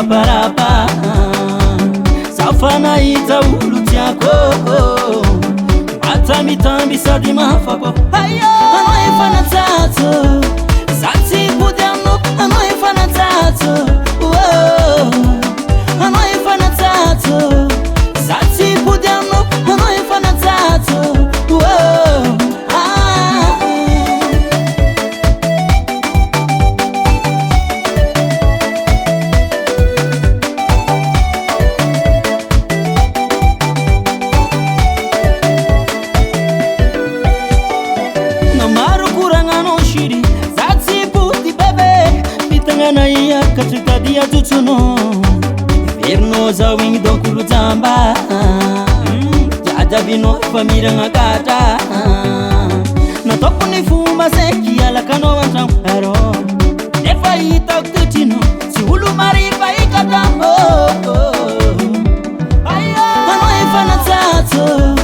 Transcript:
miraparapa safanahita olo tiako mata mitamby sady mahafapo anao efa natsatso za tsy pody aminao anao efa natsatso anao efa natsatso za tsy pody aminao anao efa natsatso Katritadia tutsuno Verno zawing dokulu zamba Jajabino famiranga kata Natopo ni fuma seki ala kano wantang aro Nefa ita kutino si hulu marifa ikata Ano efa natsatso